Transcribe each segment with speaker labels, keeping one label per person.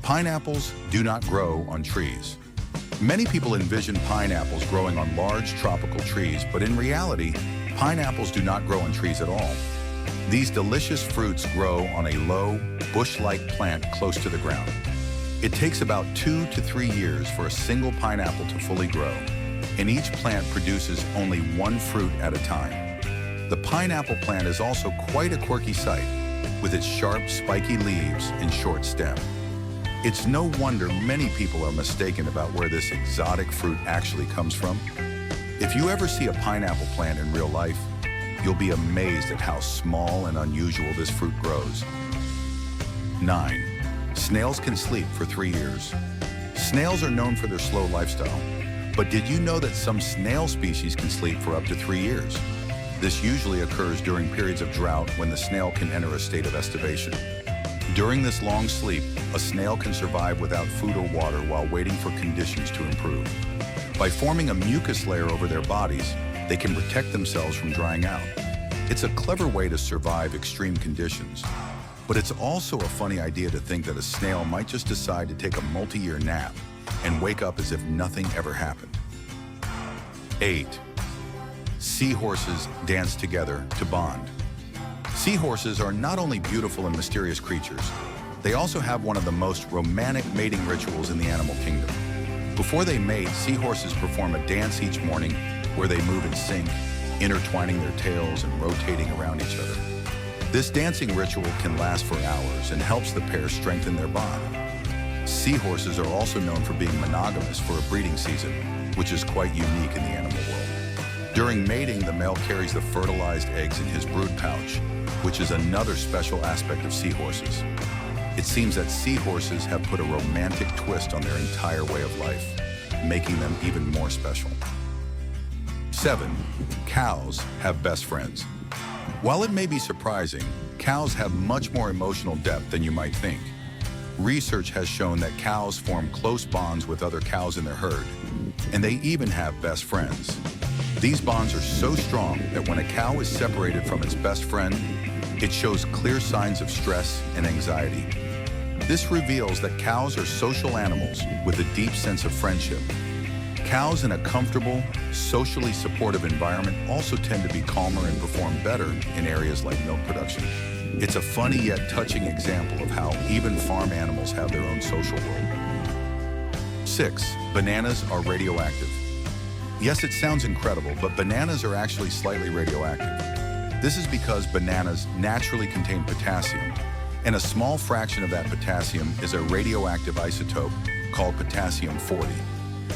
Speaker 1: Pineapples do not grow on trees. Many people envision pineapples growing on large tropical trees, but in reality, pineapples do not grow on trees at all. These delicious fruits grow on a low, bush-like plant close to the ground. It takes about 2 to 3 years for a single pineapple to fully grow, and each plant produces only one fruit at a time. The pineapple plant is also quite a quirky sight, with its sharp, spiky leaves and short stem. It's no wonder many people are mistaken about where this exotic fruit actually comes from. If you ever see a pineapple plant in real life, you'll be amazed at how small and unusual this fruit grows. 9. Snails can sleep for 3 years. Snails are known for their slow lifestyle, but did you know that some snail species can sleep for up to 3 years? This usually occurs during periods of drought when the snail can enter a state of estivation. During this long sleep, a snail can survive without food or water while waiting for conditions to improve. By forming a mucus layer over their bodies, they can protect themselves from drying out. It's a clever way to survive extreme conditions. But it's also a funny idea to think that a snail might just decide to take a multi-year nap and wake up as if nothing ever happened. 8. Seahorses dance together to bond. Seahorses are not only beautiful and mysterious creatures, they also have one of the most romantic mating rituals in the animal kingdom. Before they mate, seahorses perform a dance each morning where they move in sync, intertwining their tails and rotating around each other. This dancing ritual can last for hours and helps the pair strengthen their bond. Seahorses are also known for being monogamous for a breeding season, which is quite unique in the animal world. During mating, the male carries the fertilized eggs in his brood pouch, which is another special aspect of seahorses. It seems that seahorses have put a romantic twist on their entire way of life, making them even more special. 7. Cows have best friends. While it may be surprising, cows have much more emotional depth than you might think. Research has shown that cows form close bonds with other cows in their herd, and they even have best friends. These bonds are so strong that when a cow is separated from its best friend, it shows clear signs of stress and anxiety. This reveals that cows are social animals with a deep sense of friendship. Cows in a comfortable, socially supportive environment also tend to be calmer and perform better in areas like milk production. It's a funny yet touching example of how even farm animals have their own social world. 6. Bananas are radioactive. Yes, it sounds incredible, but bananas are actually slightly radioactive. This is because bananas naturally contain potassium, and a small fraction of that potassium is a radioactive isotope called potassium-40.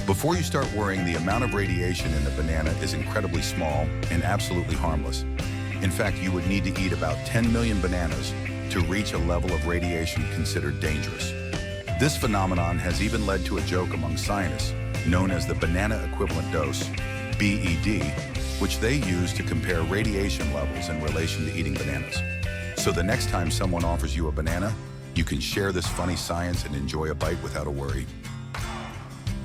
Speaker 1: Before you start worrying, the amount of radiation in the banana is incredibly small and absolutely harmless. In fact, you would need to eat about 10 million bananas to reach a level of radiation considered dangerous. This phenomenon has even led to a joke among scientists known as the banana equivalent dose, BED, which they use to compare radiation levels in relation to eating bananas. So the next time someone offers you a banana, you can share this funny science and enjoy a bite without a worry.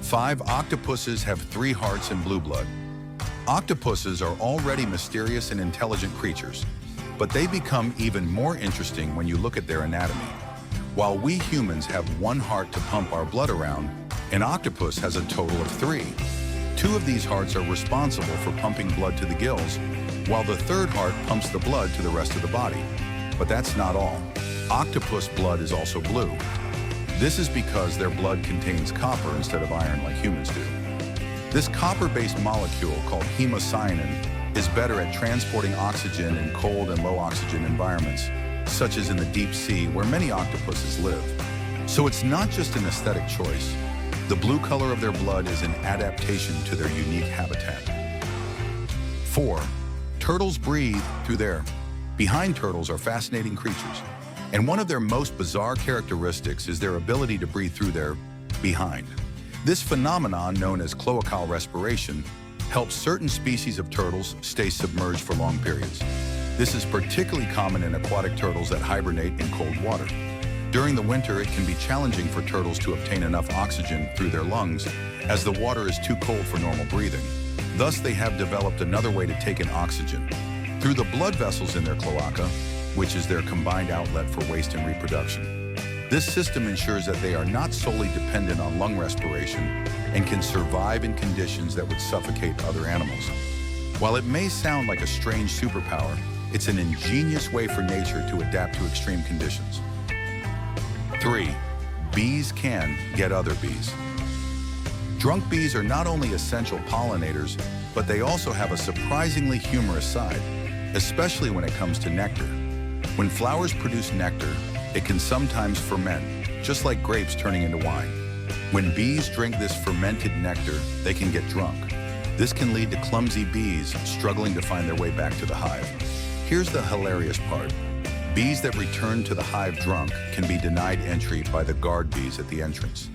Speaker 1: 5. Octopuses have 3 hearts and blue blood. Octopuses are already mysterious and intelligent creatures, but they become even more interesting when you look at their anatomy. While we humans have 1 heart to pump our blood around, an octopus has a total of 3. 2 of these hearts are responsible for pumping blood to the gills, while the 3rd heart pumps the blood to the rest of the body. But that's not all. Octopus blood is also blue. This is because their blood contains copper instead of iron like humans do. This copper-based molecule called hemocyanin is better at transporting oxygen in cold and low oxygen environments, such as in the deep sea where many octopuses live. So it's not just an aesthetic choice. The blue color of their blood is an adaptation to their unique habitat. 4. Turtles breathe through their. Behind turtles are fascinating creatures, and one of their most bizarre characteristics is their ability to breathe through their behind. This phenomenon, known as cloacal respiration, helps certain species of turtles stay submerged for long periods. This is particularly common in aquatic turtles that hibernate in cold water. During the winter, it can be challenging for turtles to obtain enough oxygen through their lungs, as the water is too cold for normal breathing. Thus, they have developed another way to take in oxygen, through the blood vessels in their cloaca, which is their combined outlet for waste and reproduction. This system ensures that they are not solely dependent on lung respiration and can survive in conditions that would suffocate other animals. While it may sound like a strange superpower, it's an ingenious way for nature to adapt to extreme conditions. 3. Bees can get other bees. Drunk bees are not only essential pollinators, but they also have a surprisingly humorous side, especially when it comes to nectar. When flowers produce nectar, it can sometimes ferment, just like grapes turning into wine. When bees drink this fermented nectar, they can get drunk. This can lead to clumsy bees struggling to find their way back to the hive. Here's the hilarious part. Bees that return to the hive drunk can be denied entry by the guard bees at the entrance.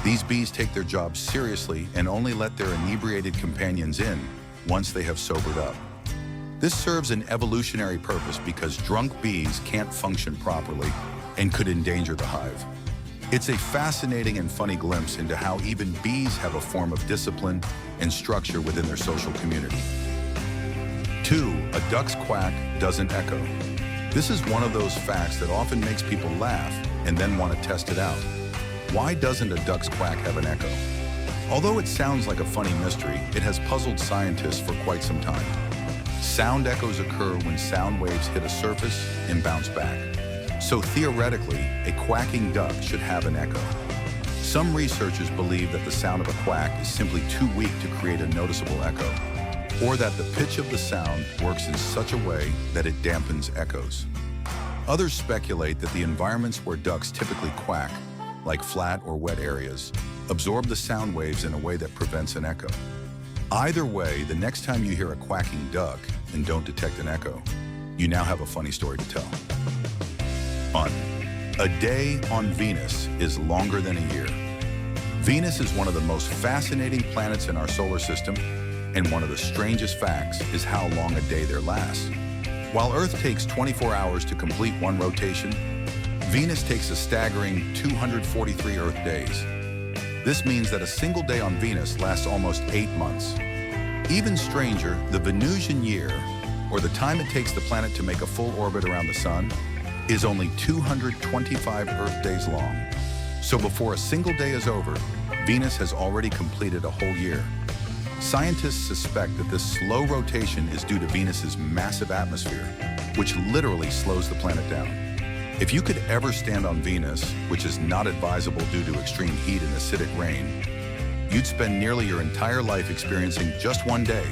Speaker 1: These bees take their job seriously and only let their inebriated companions in once they have sobered up. This serves an evolutionary purpose because drunk bees can't function properly and could endanger the hive. It's a fascinating and funny glimpse into how even bees have a form of discipline and structure within their social community. 2. A duck's quack doesn't echo. This is one of those facts that often makes people laugh and then want to test it out. Why doesn't a duck's quack have an echo? Although it sounds like a funny mystery, it has puzzled scientists for quite some time. Sound echoes occur when sound waves hit a surface and bounce back. So theoretically, a quacking duck should have an echo. Some researchers believe that the sound of a quack is simply too weak to create a noticeable echo, or that the pitch of the sound works in such a way that it dampens echoes. Others speculate that the environments where ducks typically quack, like flat or wet areas, absorb the sound waves in a way that prevents an echo. Either way, the next time you hear a quacking duck and don't detect an echo, you now have a funny story to tell. Fun. A day on Venus is longer than a year. Venus is one of the most fascinating planets in our solar system, and one of the strangest facts is how long a day there lasts. While Earth takes 24 hours to complete one rotation, Venus takes a staggering 243 Earth days. This means that a single day on Venus lasts almost 8 months. Even stranger, the Venusian year, or the time it takes the planet to make a full orbit around the Sun, is only 225 Earth days long. So before a single day is over, Venus has already completed a whole year. Scientists suspect that this slow rotation is due to Venus's massive atmosphere, which literally slows the planet down. If you could ever stand on Venus, which is not advisable due to extreme heat and acidic rain, you'd spend nearly your entire life experiencing just one day.